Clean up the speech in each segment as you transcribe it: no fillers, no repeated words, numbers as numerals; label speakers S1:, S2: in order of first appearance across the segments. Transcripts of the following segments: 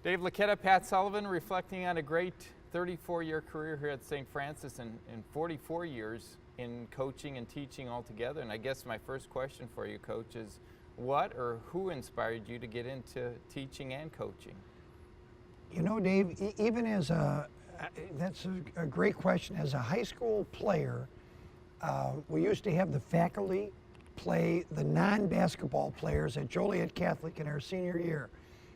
S1: Dave Laquetta, Pat Sullivan, reflecting on a great 34-year career here at St. Francis and 44 years in coaching and teaching altogether. And I guess my first question for you, Coach, is what or who inspired you to get into teaching and coaching?
S2: You know, Dave, even as that's a great question. As a high school player, we used to have the faculty play the non-basketball players at Joliet Catholic in our senior year.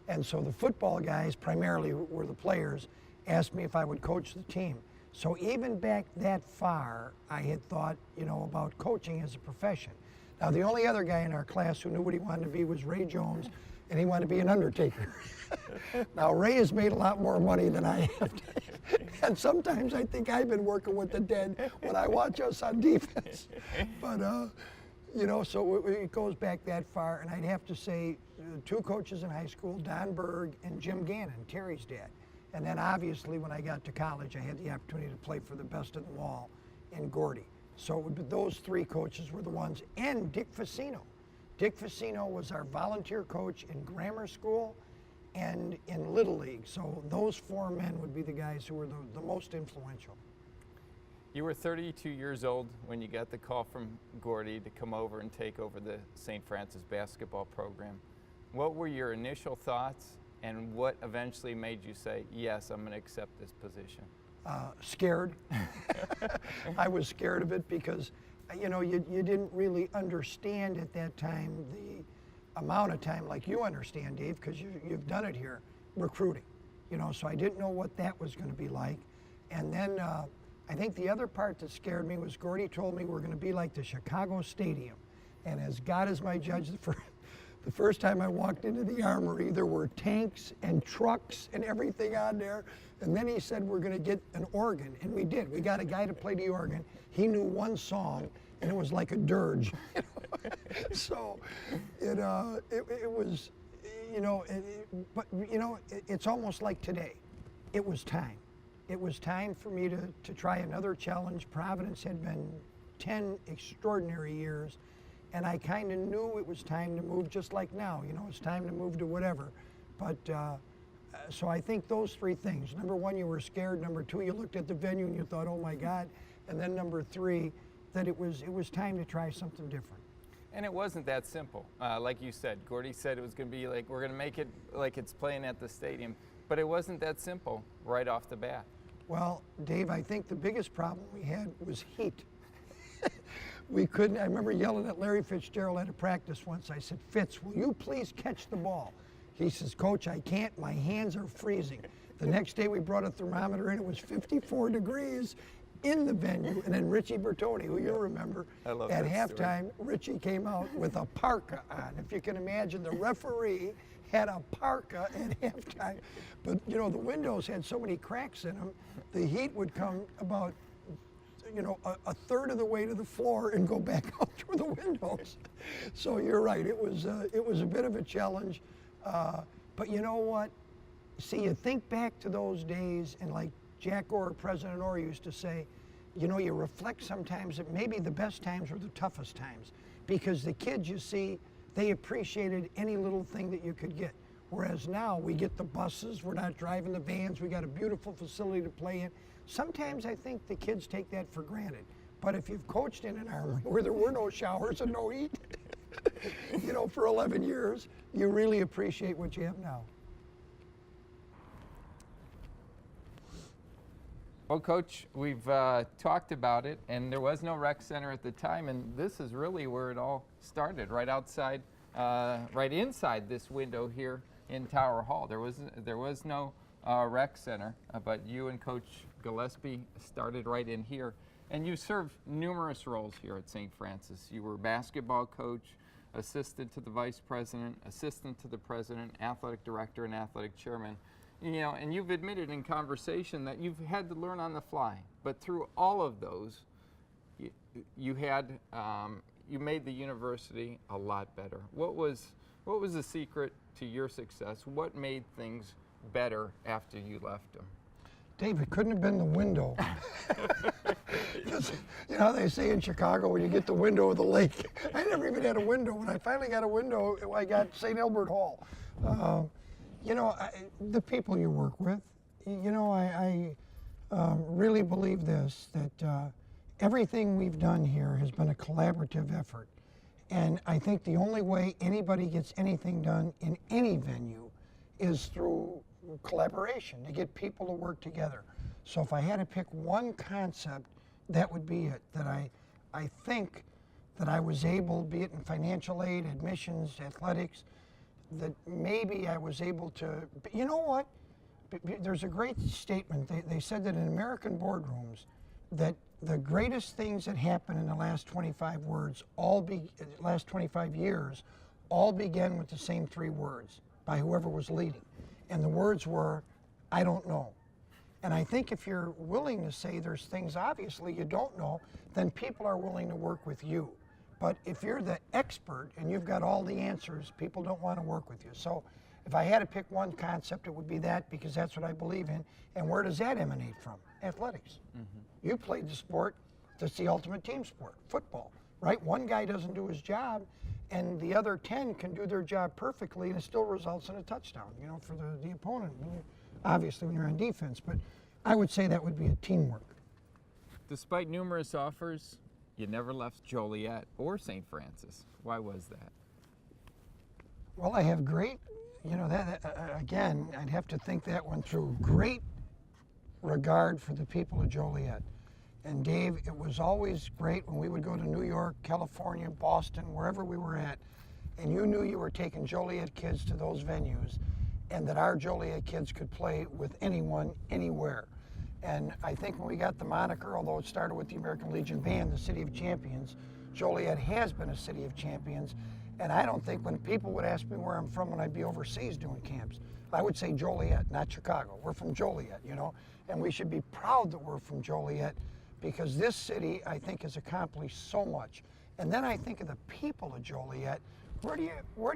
S2: And so the football guys, primarily were the players, asked me if I would coach the team. So even back that far, I had thought, you know, about coaching as a profession. Now, the only other guy in our class who knew what he wanted to be was Ray Jones, and he wanted to be an undertaker. Now, Ray has made a lot more money than I have. And sometimes I think I've been working with the dead when I watch us on defense. But, you know, so it goes back that far. And I'd have to say two coaches in high school, Don Berg and Jim Gannon, Terry's dad. And then obviously when I got to college, I had the opportunity to play for the best of them all in Gordy. So it would be those three coaches were the ones, and Dick Facino. Dick Facino was our volunteer coach in grammar school and in Little League. So those four men would be the guys who were the most influential.
S1: You were 32 years old when you got the call from Gordy to come over and take over the St. Francis basketball program. What were your initial thoughts, and what eventually made you say, yes, I'm going to accept this position?
S2: Scared. I was scared of it because, you know, you didn't really understand at that time the amount of time like you understand, Dave, because you've done it here, recruiting. You know, so I didn't know what that was going to be like. And then I think the other part that scared me was Gordy told me we're going to be like the Chicago Stadium. And as God is my judge, the first time I walked into the Armory, there were tanks and trucks and everything on there. And then he said, we're going to get an organ. And we did. We got a guy to play the organ. He knew one song, and it was like a dirge. So it was, you know, but, you know, it's almost like today. It was time. It was time for me to try another challenge. Providence had been 10 extraordinary years. And I kind of knew it was time to move, just like now. You know, it's time to move to whatever. But so I think those three things. Number one, you were scared. Number two, you looked at the venue and you thought, oh my God. And then number three, that it was time to try something different.
S1: And it wasn't that simple. Like you said, Gordy said it was going to be like, we're going to make it like it's playing at the stadium. But it wasn't that simple right off the bat.
S2: Well, Dave, I think the biggest problem we had was heat. We couldn't, I remember yelling at Larry Fitzgerald at a practice once. I said, Fitz, will you please catch the ball? He says, Coach, I can't, my hands are freezing. The next day we brought a thermometer in, it was 54 degrees in the venue. And then Richie Bertoni, who you'll remember, at halftime, Richie came out with a parka on. If you can imagine, the referee had a parka at halftime. But you know, the windows had so many cracks in them, the heat would come about, you know, a third of the way to the floor and go back out through the windows. So you're right, it was a bit of a challenge. But you know what? See, you think back to those days, and like Jack Orr, President Orr used to say, you know, you reflect sometimes that maybe the best times were the toughest times, because the kids, you see, they appreciated any little thing that you could get. Whereas now we get the buses, we're not driving the vans, we got a beautiful facility to play in. Sometimes I think the kids take that for granted. But if you've coached in an Armory where there were no showers and no heat, you know, for 11 years, you really appreciate what you have now.
S1: Well, Coach, we've talked about it, and there was no rec center at the time, and this is really where it all started, right outside, right inside this window here in Tower Hall. There was no rec center, but you and Coach Gillespie started right in here, and you served numerous roles here at St. Francis. You were basketball coach, assistant to the vice president, assistant to the president, athletic director, and athletic chairman. You know, and you've admitted in conversation that you've had to learn on the fly, but through all of those, you made the university a lot better. What was the secret to your success? What made things better after you left them?
S2: Dave, it couldn't have been the window. Because, you know how they say in Chicago, when you get the window of the lake. I never even had a window. When I finally got a window, I got St. Albert Hall. You know, the people you work with. You know, I really believe this, that everything we've done here has been a collaborative effort. And I think the only way anybody gets anything done in any venue is through collaboration, to get people to work together. So if I had to pick one concept, that would be it, that I think that I was able, be it in financial aid, admissions, athletics, that maybe I was able to, you know what? There's a great statement. They said that in American boardrooms, that the greatest things that happen in the last 25 last 25 years, all began with the same 3 words by whoever was leading. And the words were, I don't know. And I think if you're willing to say there's things obviously you don't know, then people are willing to work with you. But if you're the expert and you've got all the answers, people don't want to work with you. So if I had to pick one concept, it would be that, because that's what I believe in. And where does that emanate from? Athletics. Mm-hmm. You played the sport that's the ultimate team sport, football, right? One guy doesn't do his job, and the other 10 can do their job perfectly, and it still results in a touchdown, you know, for the opponent. Obviously, when you're on defense, but I would say that would be a teamwork.
S1: Despite numerous offers, you never left Joliet or St. Francis. Why was that?
S2: Well, I have great, you know, again, I'd have to think that one through. Great regard for the people of Joliet. And Dave, it was always great when we would go to New York, California, Boston, wherever we were at, and you knew you were taking Joliet kids to those venues, and that our Joliet kids could play with anyone, anywhere. And I think when we got the moniker, although it started with the American Legion Band, the City of Champions, Joliet has been a City of Champions. And I don't think when people would ask me where I'm from when I'd be overseas doing camps, I would say Joliet, not Chicago. We're from Joliet, you know, and we should be proud that we're from Joliet, because this city, I think, has accomplished so much. And then I think of the people of Joliet. Where do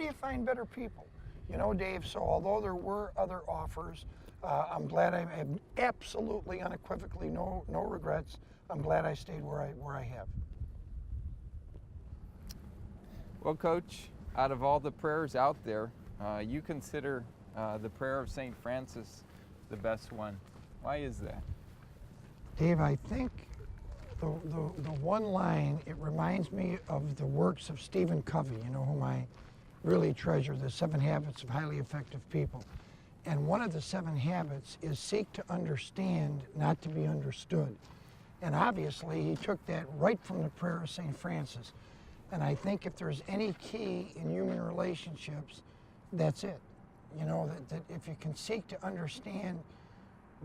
S2: you find better people? You know, Dave, so although there were other offers, I'm glad I have absolutely unequivocally no regrets. I'm glad I stayed where I have.
S1: Well, Coach, out of all the prayers out there, you consider the prayer of St. Francis the best one. Why is that?
S2: Dave, I think the one line, it reminds me of the works of Stephen Covey, you know, whom I really treasure, the 7 Habits of Highly Effective People. And one of the 7 habits is seek to understand, not to be understood. And obviously, he took that right from the prayer of St. Francis. And I think if there's any key in human relationships, that's it. You know, that if you can seek to understand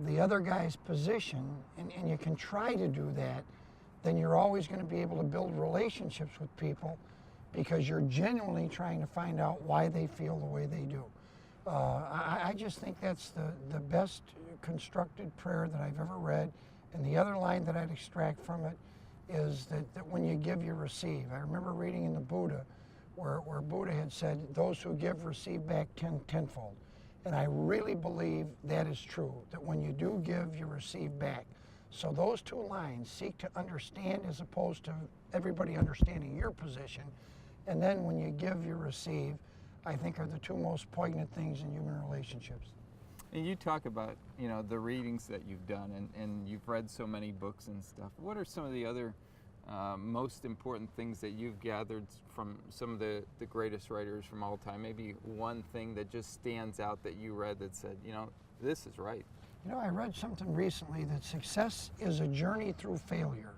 S2: the other guy's position, and you can try to do that, then you're always going to be able to build relationships with people, because you're genuinely trying to find out why they feel the way they do. I just think that's the best constructed prayer that I've ever read. And the other line that I'd extract from it is that when you give, you receive. I remember reading in the Buddha where Buddha had said, those who give receive back tenfold. And I really believe that is true, that when you do give, you receive back. So those 2 lines, seek to understand as opposed to everybody understanding your position, and then when you give, you receive, I think are the 2 most poignant things in human relationships.
S1: And you talk about, you know, the readings that you've done, and you've read so many books and stuff. What are some of the other most important things that you've gathered from some of the greatest writers from all time? Maybe one thing that just stands out that you read that said, you know, this is right.
S2: You know, I read something recently that success is a journey through failure,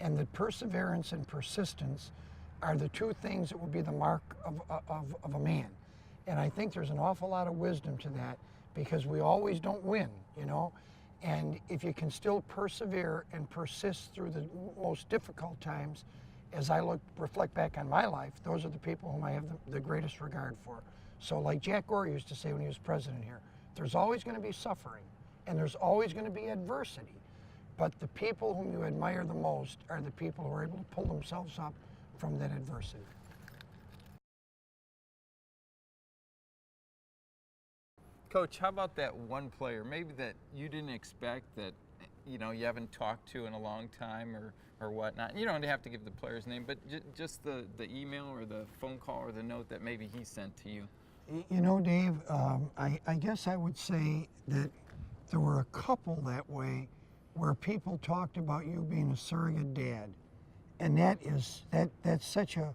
S2: and that perseverance and persistence are the 2 things that will be the mark of a man. And I think there's an awful lot of wisdom to that, because we always don't win, you know. And if you can still persevere and persist through the most difficult times, as I reflect back on my life, those are the people whom I have the greatest regard for. So like Jack Gore used to say when he was president here, there's always going to be suffering, and there's always going to be adversity. But the people whom you admire the most are the people who are able to pull themselves up from that adversity.
S1: Coach, how about that one player, maybe that you didn't expect, that, you know, you haven't talked to in a long time or whatnot? And you don't have to give the player's name, but just the email or the phone call or the note that maybe he sent to you.
S2: You know, Dave, I guess I would say that there were a couple that way where people talked about you being a surrogate dad. And that's such a,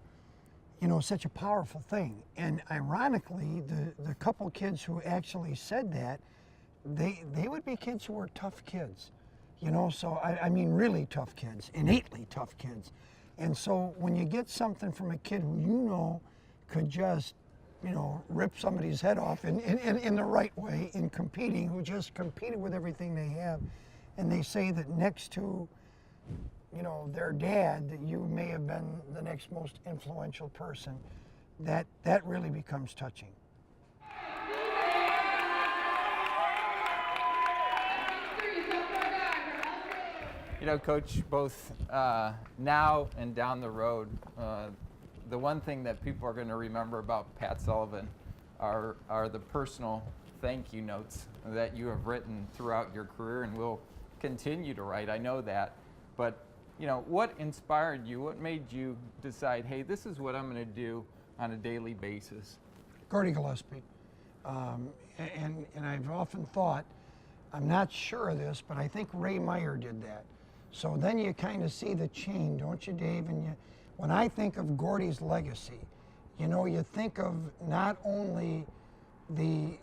S2: such a powerful thing. And ironically, the couple kids who actually said that, they would be kids who were tough kids. So I mean really tough kids, innately tough kids. And so when you get something from a kid who could just, rip somebody's head off in the right way in competing, who just competed with everything they have, and they say that next to, their dad, that you may have been the next most influential person, that really becomes touching.
S1: Coach, both now and down the road, the one thing that people are going to remember about Pat Sullivan are the personal thank you notes that you have written throughout your career and will continue to write. I know that. But, what inspired you? What made you decide, hey, this is what I'm going to do on a daily basis?
S2: Gordy Gillespie. And I've often thought, I'm not sure of this, but I think Ray Meyer did that. So then you kind of see the chain, don't you, Dave? And when I think of Gordy's legacy, you think of not only the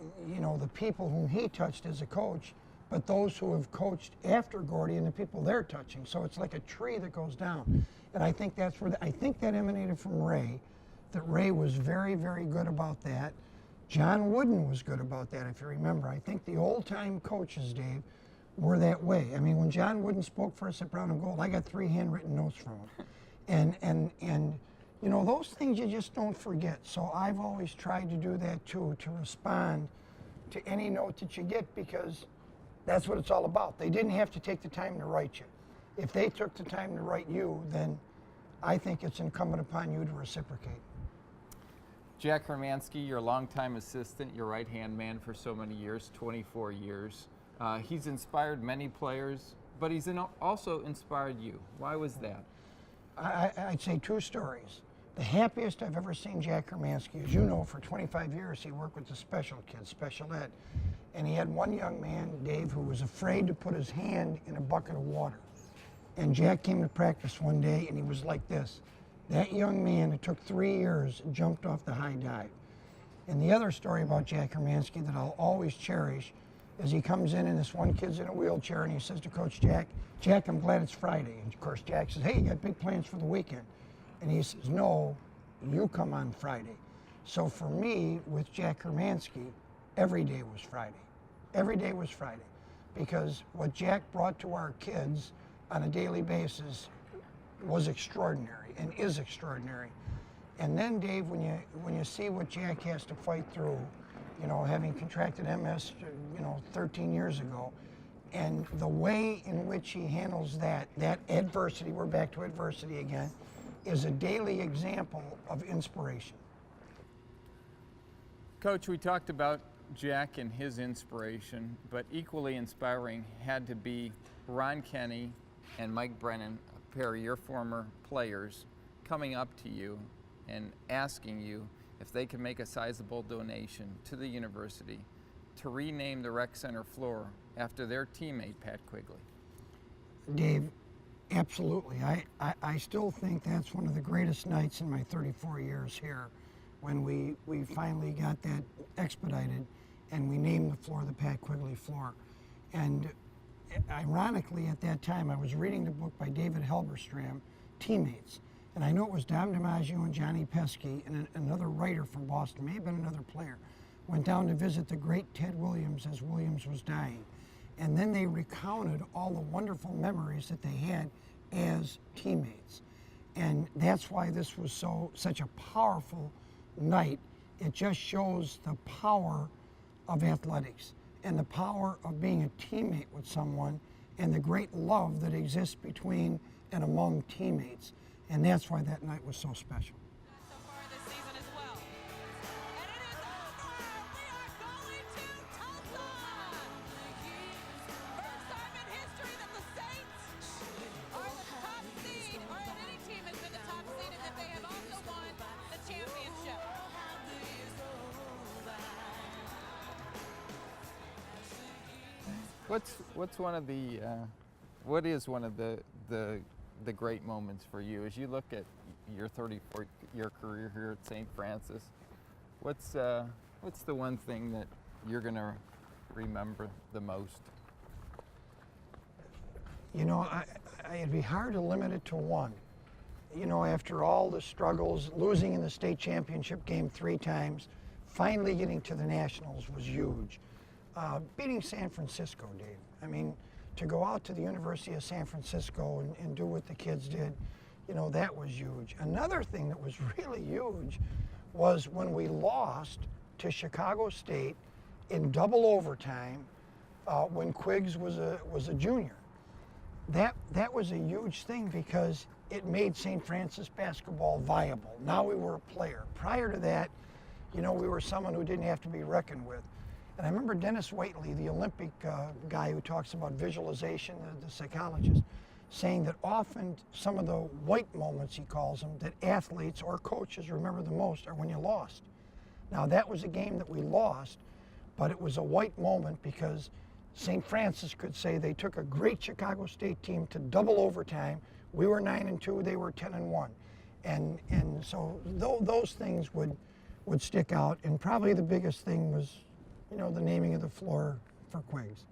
S2: people whom he touched as a coach, but those who have coached after Gordy and the people they're touching. So it's like a tree that goes down. And I think that's where, I think that emanated from Ray, that Ray was very, very good about that. John Wooden was good about that, if you remember. I think the old-time coaches, Dave, were that way. I mean, when John Wooden spoke for us at Brown and Gold, I got 3 handwritten notes from him. And those things you just don't forget. So I've always tried to do that too, to respond to any note that you get, because that's what it's all about. They didn't have to take the time to write you. If they took the time to write you, then I think it's incumbent upon you to reciprocate.
S1: Jack Hermansky, your longtime assistant, your right-hand man for so many years, 24 years. He's inspired many players, but he's also inspired you. Why was that?
S2: I'd say 2 stories. The happiest I've ever seen Jack Hermansky, as you know, for 25 years he worked with the special kids, special ed. And he had one young man, Dave, who was afraid to put his hand in a bucket of water. And Jack came to practice one day and he was like this. That young man, it took 3 years, jumped off the high dive. And the other story about Jack Hermansky that I'll always cherish is he comes in and this one kid's in a wheelchair and he says to Coach Jack, Jack, I'm glad it's Friday. And of course Jack says, hey, you got big plans for the weekend. And he says, no, you come on Friday. So for me, with Jack Hermansky, every day was Friday. Every day was Friday. Because what Jack brought to our kids on a daily basis was extraordinary and is extraordinary. And then, Dave, when you see what Jack has to fight through, having contracted MS, 13 years ago, and the way in which he handles that adversity, we're back to adversity again, is a daily example of inspiration.
S1: Coach, we talked about Jack and his inspiration, but equally inspiring had to be Ron Kenny and Mike Brennan, a pair of your former players, coming up to you and asking you if they could make a sizable donation to the university to rename the rec center floor after their teammate, Pat Quigley.
S2: Dave, absolutely. I still think that's one of the greatest nights in my 34 years here, when we finally got that expedited and we named the floor the Pat Quigley floor. And ironically, at that time, I was reading the book by David Halberstram, Teammates. And I know it was Dom DiMaggio and Johnny Pesky and another writer from Boston, may have been another player, went down to visit the great Ted Williams as Williams was dying. And then they recounted all the wonderful memories that they had as teammates. And that's why this was such a powerful night. It just shows the power of athletics and the power of being a teammate with someone and the great love that exists between and among teammates. And that's why that night was so special.
S3: So far this season as well. And it is over! We are going to Tulsa! First time in history that the Saints are the top seed, or that any team has been the top seed, and that they have also won the championship.
S1: What's one of the what is one of the great moments for you as you look at your 34-year career here at St. Francis? What's the one thing that you're going to remember the most?
S2: You know, it'd be hard to limit it to one. You know, after all the struggles, losing in the state championship game 3 times, finally getting to the Nationals was huge. Beating San Francisco, Dave. I mean, to go out to the University of San Francisco and do what the kids did, you know, that was huge. Another thing that was really huge was when we lost to Chicago State in double overtime when Quiggs was a junior. That was a huge thing because it made St. Francis basketball viable. Now we were a player. Prior to that, you know, we were someone who didn't have to be reckoned with. And I remember Dennis Waitley, the Olympic guy who talks about visualization, the psychologist, saying that often some of the white moments, he calls them, that athletes or coaches remember the most are when you lost. Now that was a game that we lost, but it was a white moment because St. Francis could say they took a great Chicago State team to double overtime. We were 9-2, they were 10-1. And so those things would stick out. And probably the biggest thing was, you know, the naming of the floor for Quiggs.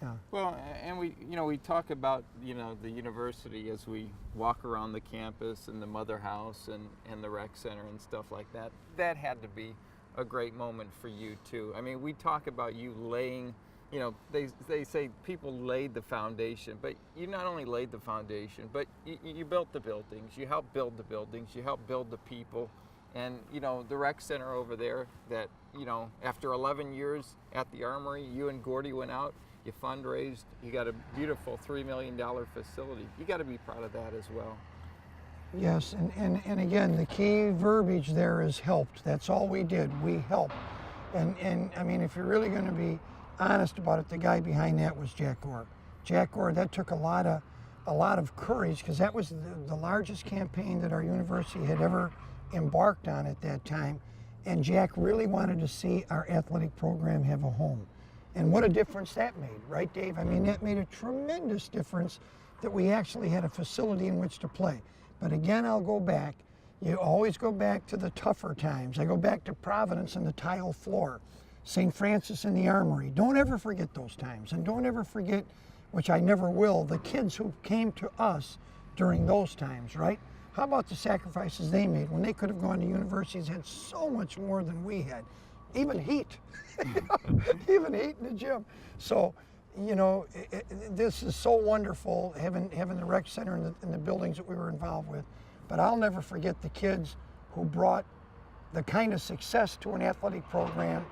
S2: Yeah.
S1: Well, and we talk about, you know, the university as we walk around the campus and the mother house and the rec center and stuff like that. That had to be a great moment for you too. I mean, we talk about you laying, you know, they say people laid the foundation, but you not only laid the foundation, but you built the buildings, you helped build the buildings, you helped build the people. And, you know, the rec center over there that, you know, after 11 years at the Armory, you and Gordy went out, you fundraised, you got a beautiful $3 million facility. You got to be proud of that as well.
S2: Yes, and again, the key verbiage there is helped. That's all we did, we helped. And I mean, if you're really going to be honest about it, the guy behind that was Jack Gore. Jack Gore, that took a lot of courage because that was the largest campaign that our university had ever embarked on at that time, and Jack really wanted to see our athletic program have a home. And what a difference that made, right, Dave? I mean, that made a tremendous difference that we actually had a facility in which to play. But again, I'll go back. You always go back to the tougher times. I go back to Providence and the tile floor, St. Francis and the Armory. Don't ever forget those times, and don't ever forget, which I never will, the kids who came to us during those times, right? How about the sacrifices they made when they could have gone to universities, had so much more than we had, even heat, even heat in the gym. So, you know, this is so wonderful having the rec center and the buildings that we were involved with. But I'll never forget the kids who brought the kind of success to an athletic program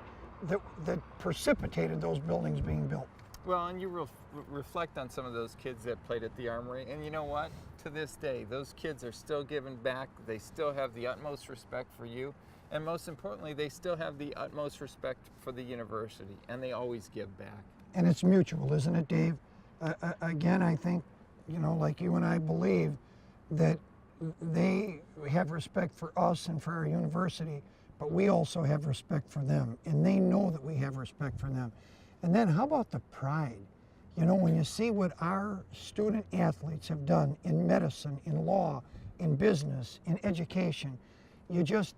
S2: that precipitated those buildings being built.
S1: Well, and you reflect on some of those kids that played at the Armory, and you know what? To this day, those kids are still giving back. They still have the utmost respect for you, and most importantly, they still have the utmost respect for the university, and they always give back.
S2: And it's mutual, isn't it, Dave? Again, I think, you know, like you and I believe that they have respect for us and for our university, but we also have respect for them, and they know that we have respect for them. And then how about the pride? You know, when you see what our student athletes have done in medicine, in law, in business, in education, you're just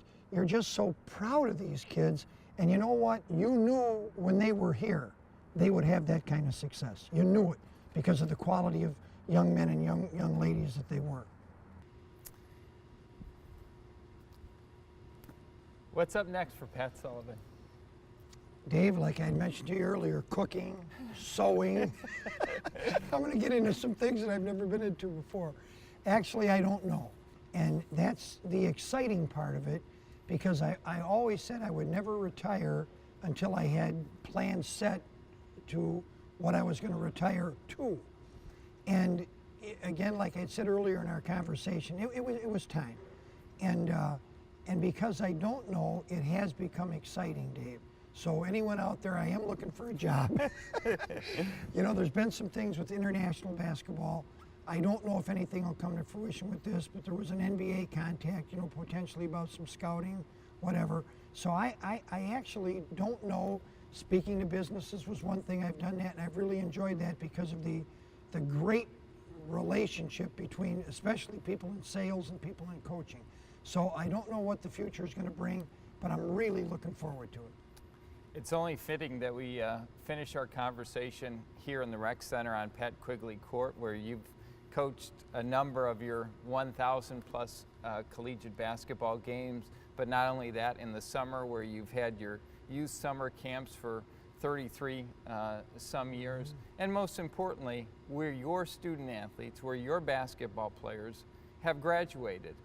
S2: so proud of these kids. And you know what? You knew when they were here, they would have that kind of success. You knew it because of the quality of young men and young ladies that they were.
S1: What's up next for Pat Sullivan?
S2: Dave, like I mentioned to you earlier, cooking, sewing. I'm going to get into some things that I've never been into before. Actually, I don't know. And that's the exciting part of it, because I always said I would never retire until I had plans set to what I was going to retire to. And again, like I said earlier in our conversation, it was time. And because I don't know, it has become exciting, Dave. So anyone out there, I am looking for a job. You know, there's been some things with international basketball. I don't know if anything will come to fruition with this, but there was an NBA contact, you know, potentially about some scouting, whatever. So I actually don't know Speaking to businesses was one thing. I've done that, and I've really enjoyed that because of the great relationship between especially people in sales and people in coaching. So I don't know what the future is going to bring, but I'm really looking forward to it.
S1: It's only fitting that we finish our conversation here in the Rec Center on Pat Quigley Court, where you've coached a number of your 1,000 plus collegiate basketball games, but not only that, in the summer where you've had your youth summer camps for 33 some years, and most importantly, where your student athletes, where your basketball players have graduated.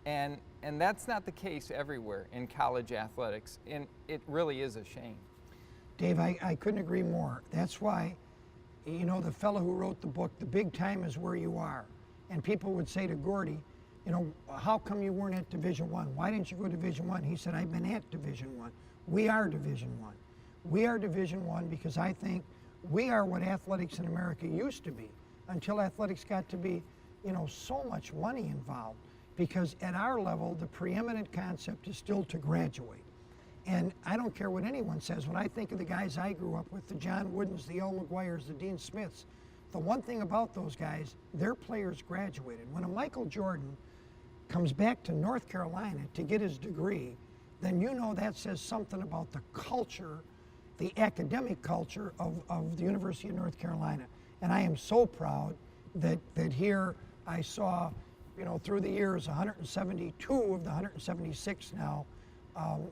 S1: And that's not the case everywhere in college athletics, and it really is a shame.
S2: Dave, I couldn't agree more. That's why, you know, the fellow who wrote the book, The Big Time is Where You Are. And people would say to Gordy, you know, how come you weren't at Division I? Why didn't you go to Division I? He said, I've been at Division I. We are Division I. We are Division I because I think we are what athletics in America used to be until athletics got to be, you know, so much money involved. Because at our level, the preeminent concept is still to graduate. And I don't care what anyone says. When I think of the guys I grew up with, the John Woodens, the Earl McGuires, the Dean Smiths, the one thing about those guys, their players graduated. When a Michael Jordan comes back to North Carolina to get his degree, then you know that says something about the culture, the academic culture of the University of North Carolina. And I am so proud that here I saw, you know, through the years, 172 of the 176 now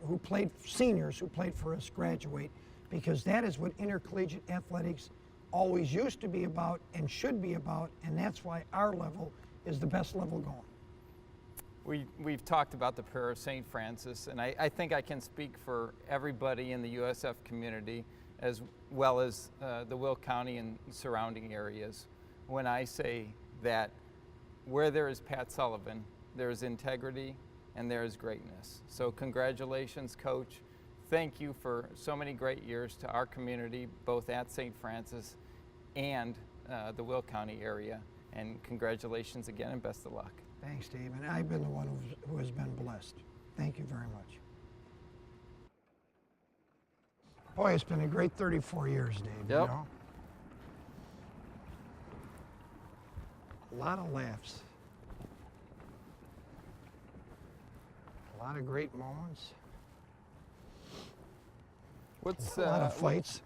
S2: who played, seniors who played for us, graduate, because that is what intercollegiate athletics always used to be about and should be about, and that's why our level is the best level going.
S1: We've talked about the prayer of St. Francis, and I think I can speak for everybody in the USF community as well as the Will County and surrounding areas when I say that where there is Pat Sullivan, there is integrity and there is greatness. So congratulations, Coach. Thank you for so many great years to our community, both at St. Francis and the Will County area. And congratulations again and best of luck.
S2: Thanks, Dave. And I've been the one who has been blessed. Thank you very much. Boy, it's been a great 34 years, Dave.
S1: Yep.
S2: You know? A lot of laughs. A lot of great moments.
S1: What's
S2: A lot of fights.